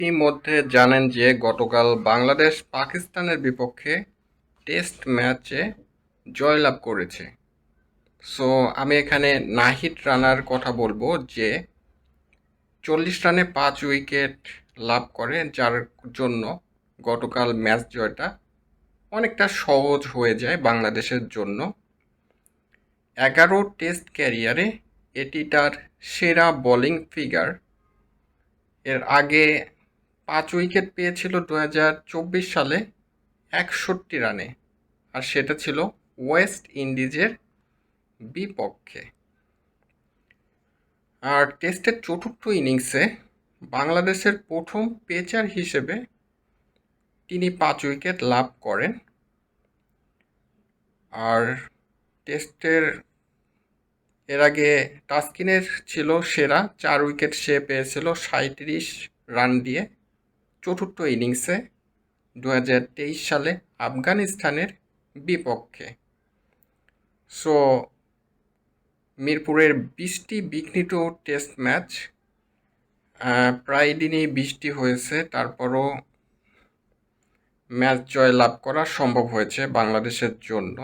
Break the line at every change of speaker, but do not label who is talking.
ইতিমধ্যে জানেন যে গতকাল বাংলাদেশ পাকিস্তানের বিপক্ষে টেস্ট ম্যাচে জয়লাভ করেছে। সো আমি এখানে নাহিদ রানার কথা বলবো যে 40 রানে 5 উইকেট লাভ করে, যার জন্য গতকাল ম্যাচ জয়টা অনেকটা সহজ হয়ে যায় বাংলাদেশের জন্য। 11 টেস্ট ক্যারিয়ারে এটি তার সেরা বোলিং ফিগার। এর আগে 5 উইকেট পেয়েছিল 2024 সালে 61 রানে, আর সেটা ছিল ওয়েস্ট ইন্ডিজের বিপক্ষে। আর টেস্টের চতুর্থ ইনিংসে বাংলাদেশের প্রথম পেসার হিসেবে তিনি 5 উইকেট লাভ করেন। আর টেস্টের এর আগে তাসকিনের ছিল সেরা, 4 উইকেট সে পেয়েছিল 37 রান দিয়ে চতুর্থ ইনিংসে 2023 সালে আফগানিস্তানের বিপক্ষে। সো মিরপুরের বৃষ্টি বিঘ্নিত টেস্ট ম্যাচ, প্রায় দিনই বৃষ্টি হয়েছে, তারপরও ম্যাচ জয় লাভ করা সম্ভব হয়েছে বাংলাদেশের জন্য।